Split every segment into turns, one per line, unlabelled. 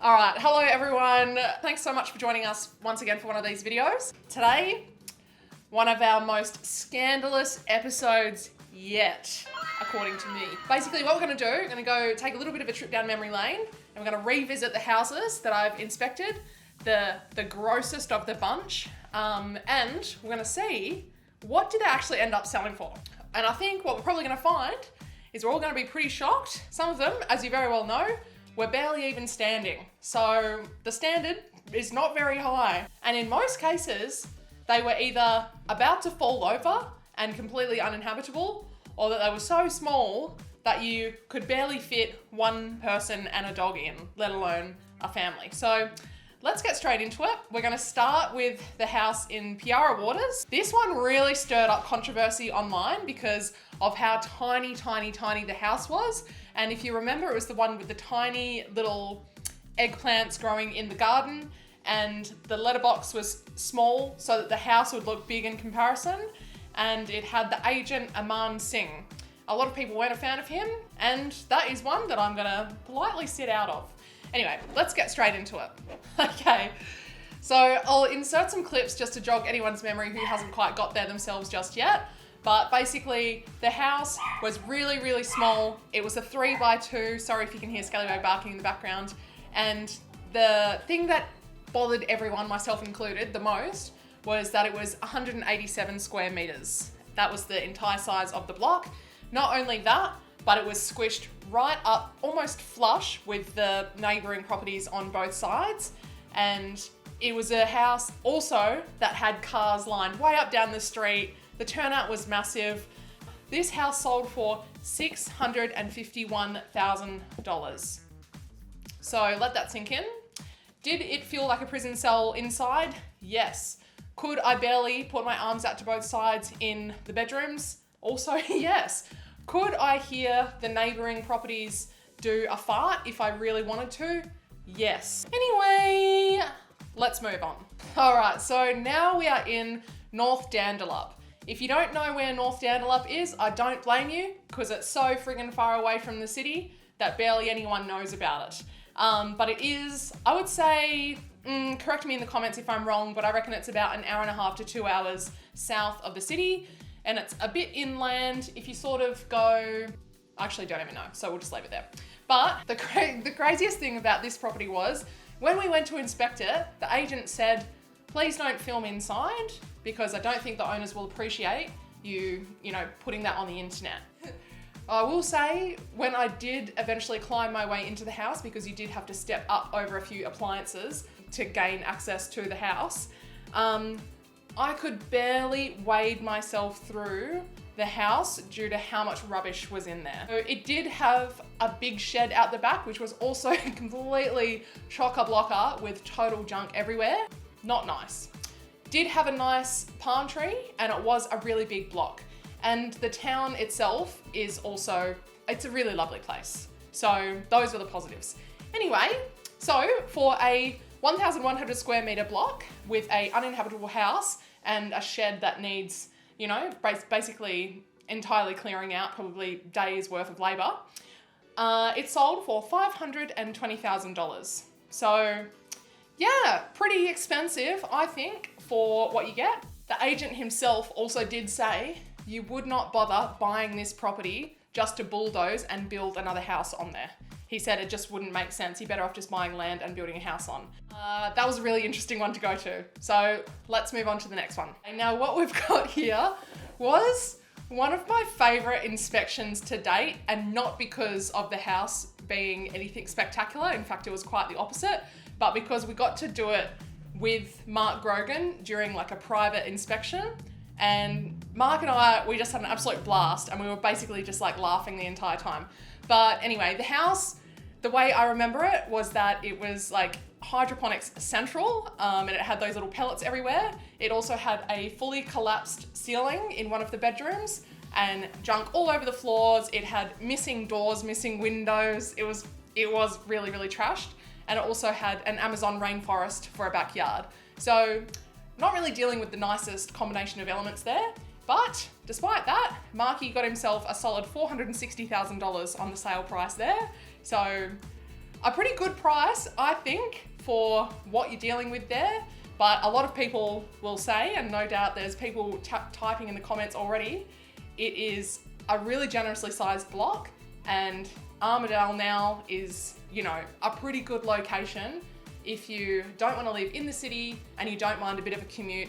All right, hello everyone. Thanks so much for joining us once again for one of these videos. Today, one of our most scandalous episodes yet, according to me. Basically what we're gonna do, we're gonna go take a little bit of a trip down memory lane and we're gonna revisit the houses that I've inspected, the grossest of the bunch, and we're gonna see what did they actually end up selling for. And I think what we're probably gonna find is we're all gonna be pretty shocked. Some of them, as you very well know, were barely even standing. So the standard is not very high. And in most cases, they were either about to fall over and completely uninhabitable, or that they were so small that you could barely fit one person and a dog in, let alone a family. So let's get straight into it. We're gonna start with the house in Piara Waters. This one really stirred up controversy online because of how tiny the house was. And if you remember, it was the one with the tiny little eggplants growing in the garden, and the letterbox was small so that the house would look big in comparison. And it had the agent Aman Singh. A lot of people weren't a fan of him, and that is one that I'm gonna politely sit out of. Anyway, let's get straight into it. Okay, so I'll insert some clips just to jog anyone's memory who hasn't quite got there themselves just yet. But basically, the house was really small. It was a 3x2. Sorry if you can hear Scallywag barking in the background. And the thing that bothered everyone, myself included, the most was that it was 187 square meters. That was the entire size of the block. Not only that, but it was squished right up, almost flush with the neighboring properties on both sides. And it was a house also that had cars lined way up down the street. The turnout was massive. This house sold for $651,000. So let that sink in. Did it feel like a prison cell inside? Yes. Could I barely put my arms out to both sides in the bedrooms? Also, yes. Could I hear the neighboring properties do a fart if I really wanted to? Yes. Anyway, let's move on. All right, so now we are in North Dandelup. If you don't know where North Dandelup is, I don't blame you, because it's so friggin' far away from the city that barely anyone knows about it. But it is, I would say, correct me in the comments if I'm wrong, but I reckon it's about an hour and a half to 2 hours south of the city. And it's a bit inland. If you sort of go, I actually don't even know, so we'll just leave it there. But the craziest thing about this property was, when we went to inspect it, the agent said, please don't film inside, because I don't think the owners will appreciate you putting that on the internet. I will say, when I did eventually climb my way into the house, because you did have to step up over a few appliances to gain access to the house, I could barely wade myself through the house due to how much rubbish was in there. So it did have a big shed out the back, which was also completely chock-a-blocker with total junk everywhere. Not nice. Did have a nice palm tree, and it was a really big block. And the town itself is also, it's a really lovely place. So those were the positives. Anyway, so for a 1,100 square meter block with a uninhabitable house and a shed that needs, basically entirely clearing out, probably days worth of labor, it sold for $520,000. So yeah, pretty expensive, I think, for what you get. The agent himself also did say you would not bother buying this property just to bulldoze and build another house on there. He said it just wouldn't make sense. You're better off just buying land and building a house on. That was a really interesting one to go to. So let's move on to the next one. And now what we've got here was one of my favorite inspections to date, and not because of the house being anything spectacular. In fact, it was quite the opposite, but because we got to do it with Mark Grogan during like a private inspection. And Mark and I, we just had an absolute blast, and we were basically just like laughing the entire time. But anyway, the house, the way I remember it was that it was like hydroponics central, and it had those little pellets everywhere. It also had a fully collapsed ceiling in one of the bedrooms and junk all over the floors. It had missing doors, missing windows. It was really trashed. And it also had an Amazon rainforest for a backyard. So not really dealing with the nicest combination of elements there, but despite that, Marky got himself a solid $460,000 on the sale price there. So a pretty good price, I think, for what you're dealing with there. But a lot of people will say, and no doubt there's people typing in the comments already, it is a really generously sized block, and Armadale now is, you know, a pretty good location if you don't want to live in the city and you don't mind a bit of a commute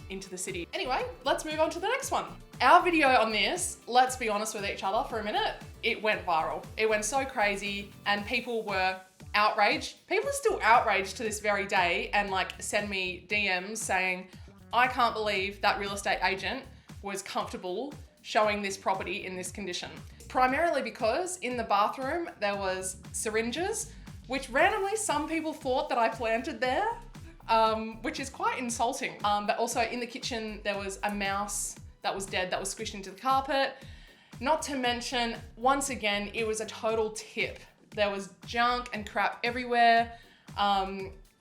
into the city. Anyway, let's move on to the next one. Our video on this, let's be honest with each other for a minute, it went viral. It went so crazy and people were outraged. People are still outraged to this very day and like send me DMs saying, I can't believe that real estate agent was comfortable showing this property in this condition. Primarily because in the bathroom there was syringes, which randomly some people thought that I planted there, which is quite insulting. But also in the kitchen there was a mouse that was dead that was squished into the carpet. Not to mention, once again, it was a total tip. There was junk and crap everywhere,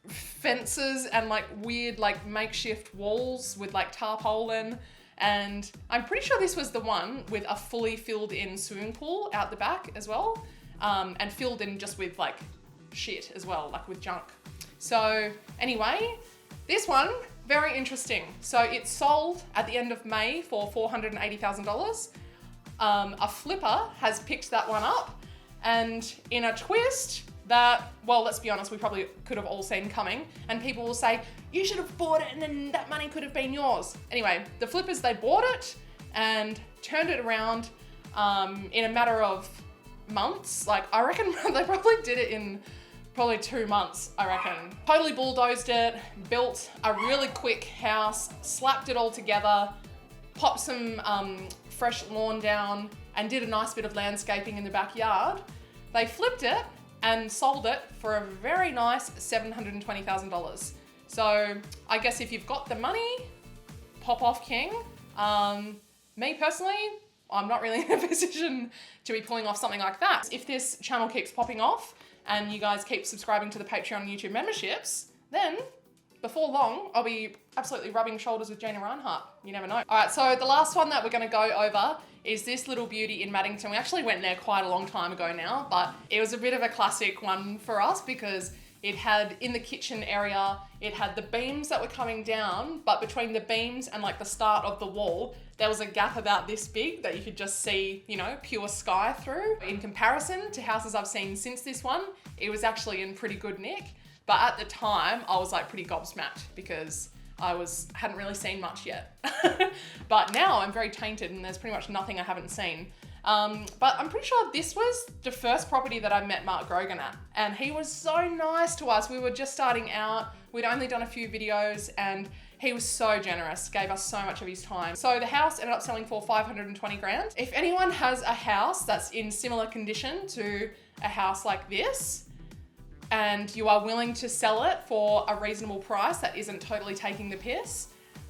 fences and like weird like makeshift walls with like tarpaulin. And I'm pretty sure this was the one with a fully filled in swimming pool out the back as well, and filled in just with like shit as well, like with junk. So anyway, this one, very interesting. So it sold at the end of May for $480,000. A flipper has picked that one up, and in a twist that, well, let's be honest, we probably could have all seen coming, and people will say, you should have bought it and then that money could have been yours. Anyway, the flippers, they bought it and turned it around in a matter of months. Like, I reckon they probably did it in probably 2 months, I reckon. Totally bulldozed it, built a really quick house, slapped it all together, popped some fresh lawn down, and did a nice bit of landscaping in the backyard. They flipped it and sold it for a very nice $720,000. So I guess if you've got the money, pop off king. Me personally, I'm not really in a position to be pulling off something like that. If this channel keeps popping off and you guys keep subscribing to the Patreon and YouTube memberships, then before long, I'll be absolutely rubbing shoulders with Jana Reinhardt. You never know. All right, so the last one that we're gonna go over is this little beauty in Maddington. We actually went there quite a long time ago now, but it was a bit of a classic one for us because it had, in the kitchen area, it had the beams that were coming down, but between the beams and like the start of the wall, there was a gap about this big that you could just see, you know, pure sky through. In comparison to houses I've seen since this one, it was actually in pretty good nick. But at the time, I was like pretty gobsmacked because I hadn't really seen much yet. But now I'm very tainted and there's pretty much nothing I haven't seen. But I'm pretty sure this was the first property that I met Mark Grogan at. And he was so nice to us. We were just starting out. We'd only done a few videos and he was so generous, gave us so much of his time. So the house ended up selling for 520 grand. If anyone has a house that's in similar condition to a house like this, and you are willing to sell it for a reasonable price that isn't totally taking the piss,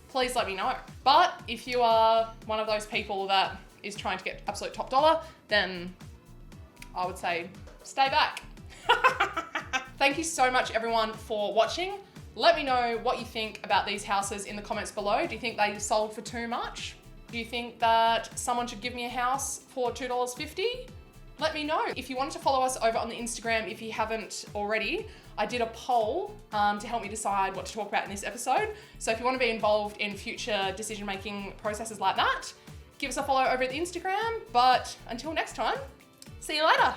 please let me know. But if you are one of those people that is trying to get absolute top dollar, then I would say stay back. Thank you so much everyone for watching. Let me know what you think about these houses in the comments below. Do you think they sold for too much? Do you think that someone should give me a house for $2.50? Let me know. If you wanted to follow us over on the Instagram, if you haven't already, I did a poll to help me decide what to talk about in this episode. So if you want to be involved in future decision-making processes like that, give us a follow over at the Instagram. But until next time, see you later.